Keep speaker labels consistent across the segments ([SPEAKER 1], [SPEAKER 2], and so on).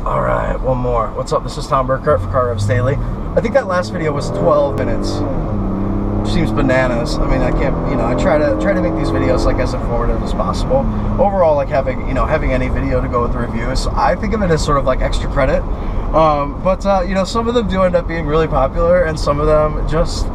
[SPEAKER 1] All right, one more. What's up? This is Tom Burkart for Car Revs Daily. I think that last video was 12 minutes. Seems bananas. I mean, I can't, I try to make these videos like as informative as possible. Overall, like having any video to go with the review, so I think of it as sort of like extra credit. But some of them do end up being really popular, and some of them just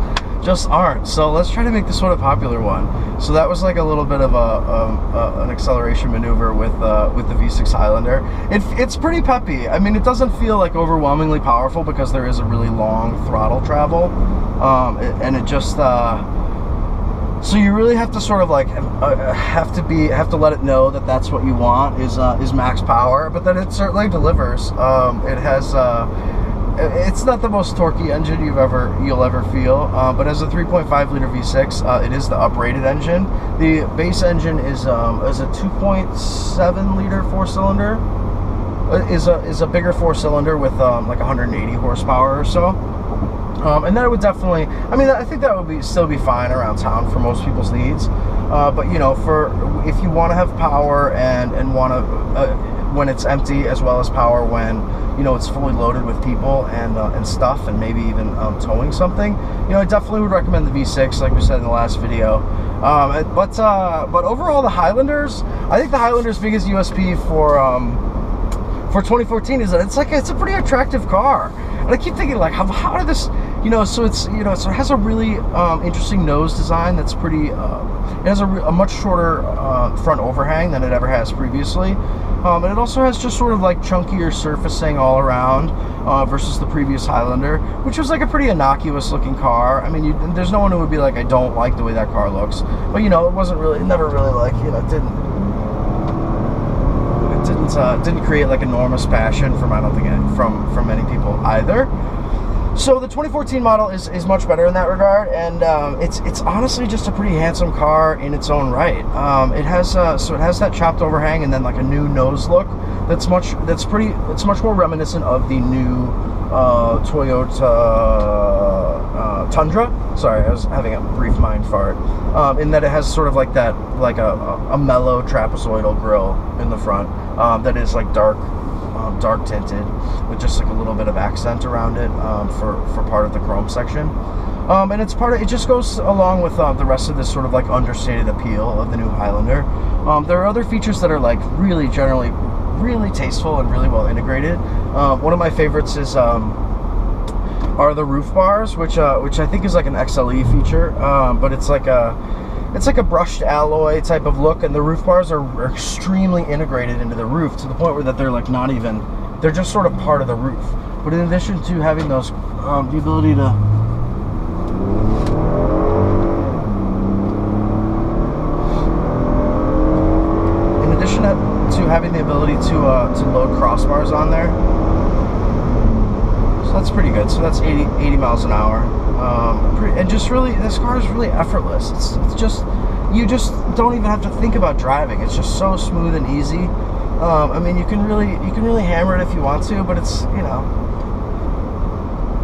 [SPEAKER 1] aren't. So let's try to make this one a popular one. So that was like a little bit of an acceleration maneuver with the V6 Highlander. It's pretty peppy. I mean, it doesn't feel like overwhelmingly powerful because there is a really long throttle travel, and it just so you really have to sort of like have to let it know that that's what you want is max power. But then it certainly delivers. It has. It's not the most torquey engine you'll ever feel, but as a 3.5 liter V6, it is the uprated engine. The base engine is a 2.7 liter four-cylinder. Is a bigger four-cylinder with like 180 horsepower or so. And that would definitely, I mean, I think that would still be fine around town for most people's needs. But for if you want to have power and want to when it's empty, as well as power when it's fully loaded with people and stuff, and maybe even towing something, I definitely would recommend the V6, like we said in the last video. But overall, the Highlanders, I think the Highlander's biggest USP for 2014 is that it's a pretty attractive car. And I keep thinking, like, how did this, so it's, so it has a really interesting nose design that's pretty, it has a much shorter front overhang than it ever has previously. And it also has just sort of like chunkier surfacing all around versus the previous Highlander, which was like a pretty innocuous looking car. I mean, there's no one who would be like, I don't like the way that car looks. But it wasn't really, never really like, it didn't create like enormous passion from, I don't think, from many people either. So the 2014 model is much better in that regard, and it's honestly just a pretty handsome car in its own right. It has that chopped overhang and then like a new nose look it's much more reminiscent of the new Toyota Tundra. Sorry, I was having a brief mind fart. In that it has sort of like that, like a mellow trapezoidal grille in the front that is like dark tinted with just like a little bit of accent around it for part of the chrome section, and it just goes along with the rest of this sort of like understated appeal of the new Highlander. There are other features that are like generally really tasteful and really well integrated. One of my favorites is are the roof bars, which I think is like an XLE feature, but it's like a brushed alloy type of look, and the roof bars are extremely integrated into the roof to the point where that they're like not even, they're just sort of part of the roof. But in addition to having those, the ability to, having the ability to load crossbars on there, so that's pretty good. So that's 80 miles an hour. And just really, this car is really effortless. It's just, you just don't even have to think about driving. It's just so smooth and easy. I mean, you can really hammer it if you want to, but it's,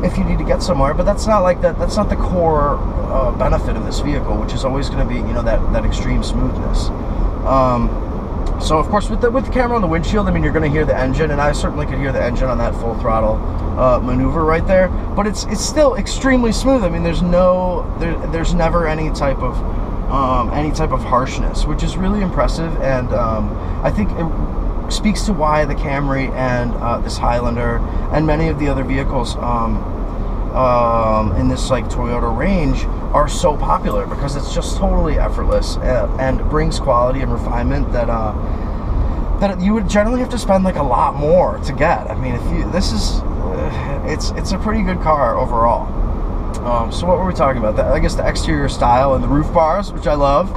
[SPEAKER 1] if you need to get somewhere. But that's not like that. That's not the core benefit of this vehicle, which is always going to be, that extreme smoothness. So of course, with the camera on the windshield, I mean, you're going to hear the engine, and I certainly could hear the engine on that full throttle maneuver right there. But it's still extremely smooth. I mean, there's never any type of harshness, which is really impressive, and I think it speaks to why the Camry and this Highlander and many of the other vehicles in this like Toyota range are so popular, because it's just totally effortless and brings quality and refinement that that you would generally have to spend like a lot more to get. I mean, it's a pretty good car overall. So what were we talking about? I guess the exterior style and the roof bars, which I love.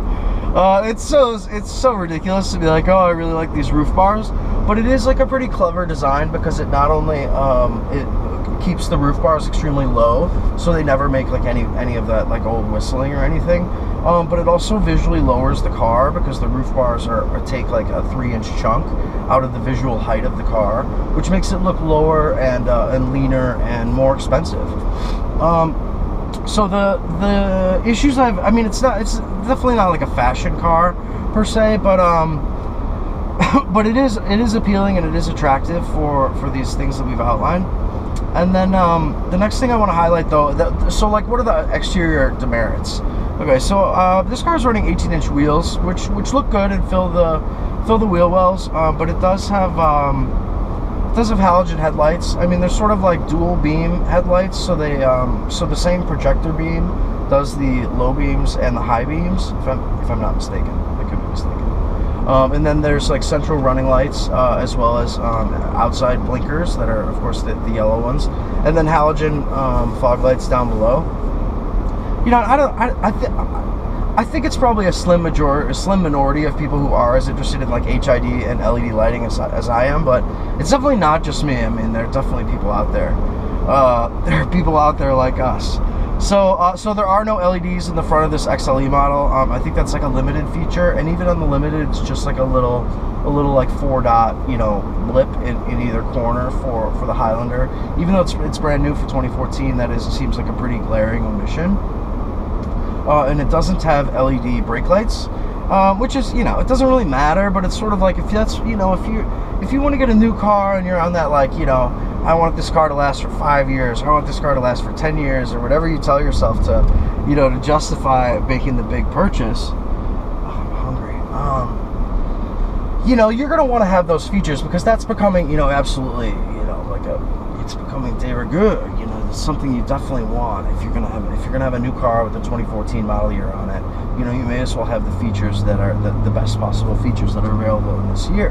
[SPEAKER 1] It's so ridiculous to be like, oh, I really like these roof bars, but it is like a pretty clever design, because it not only it keeps the roof bars extremely low, so they never make like any of that like old whistling or anything, but it also visually lowers the car, because the roof bars take like a 3-inch chunk out of the visual height of the car, which makes it look lower and leaner and more expensive. So the issues I mean, it's definitely not like a fashion car per se, but but it is appealing and it is attractive for these things that we've outlined. And then the next thing I want to highlight though, so like what are the exterior demerits? Okay, so this car is running 18-inch wheels, which look good and fill the wheel wells, but it does have halogen headlights. I mean, they're sort of like dual beam headlights, so they so the same projector beam does the low beams and the high beams, if I'm not mistaken. I could be mistaken. And then there's like central running lights, as well as outside blinkers that are, of course, the yellow ones, and then halogen fog lights down below. You know, I think it's probably a slim minority of people who are as interested in like HID and LED lighting as I am, but it's definitely not just me. I mean, there are definitely people out there. There are people out there like us. So there are no LEDs in the front of this XLE model. I think that's like a limited feature, and even on the limited, it's just like a little like 4-dot, you know, blip in either corner for the Highlander. Even though it's brand new for 2014, seems like a pretty glaring omission. And it doesn't have LED brake lights, which is, you know, it doesn't really matter, but it's sort of like, if that's, you know, if you want to get a new car and you're on that, like, you know, I want this car to last for 5 years, or I want this car to last for 10 years, or whatever you tell yourself to, you know, to justify making the big purchase. Oh, I'm hungry. You know, you're going to want to have those features, because that's becoming, you know, absolutely, you know, like it's becoming de rigueur. You know, it's something you definitely want if you're gonna have a new car with a 2014 model year on it. You know, you may as well have the features that are the best possible features that are available in this year,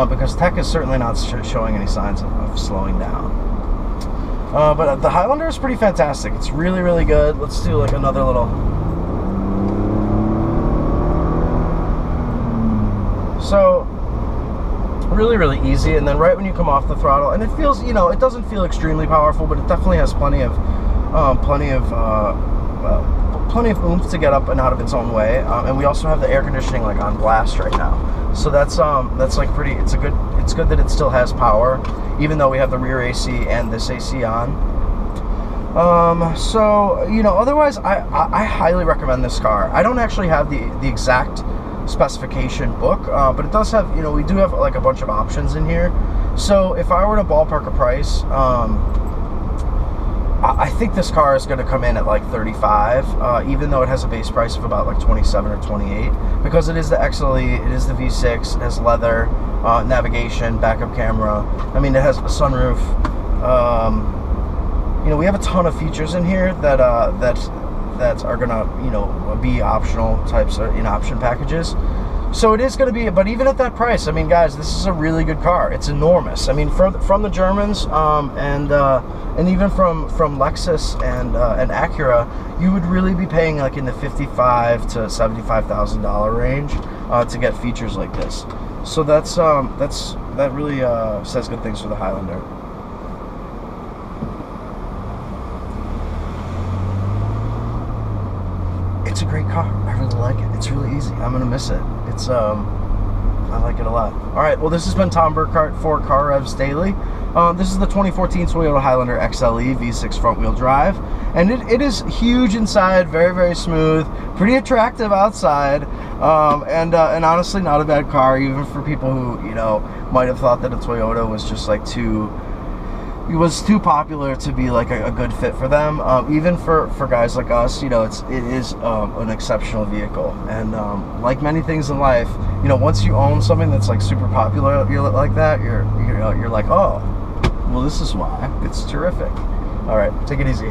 [SPEAKER 1] because tech is certainly not showing any signs of slowing down. But the Highlander is pretty fantastic. It's really, really good. Let's do like another little. So really, really easy, and then right when you come off the throttle, and it feels, you know, it doesn't feel extremely powerful, but it definitely has plenty of oomph to get up and out of its own way. And we also have the air conditioning like on blast right now, so that's like pretty. It's good that it still has power, even though we have the rear AC and this AC on. So, you know, otherwise I highly recommend this car. I don't actually have the exact specification book, but it does have, you know, we do have like a bunch of options in here. So if I were to ballpark a price, I think this car is going to come in at like 35, even though it has a base price of about like 27 or 28, because it is the XLE, it is the V6, it has leather, navigation, backup camera. I mean, it has a sunroof. You know, we have a ton of features in here that are gonna, you know, be optional types in option packages. So it is going to be, but even at that price, I mean, guys, this is a really good car. It's enormous. I mean, from the Germans, and even from Lexus and Acura, you would really be paying like in the $55,000 to $75,000 range to get features like this. So that really says good things for the Highlander. It's a great car. I really like it. It's really easy. I'm gonna miss it. It's I like it a lot. All right. Well, this has been Tom Burkart for Car Revs Daily. This is the 2014 Toyota Highlander XLE V6 front-wheel drive, and it is huge inside, very, very smooth, pretty attractive outside, and honestly, not a bad car, even for people who, you know, might have thought that a Toyota was just like too popular to be like a good fit for them. Even for guys like us, you know, it is an exceptional vehicle, and like many things in life, you know, once you own something that's like super popular, you're like that, you're like, oh, well, this is why it's terrific. All right, take it easy.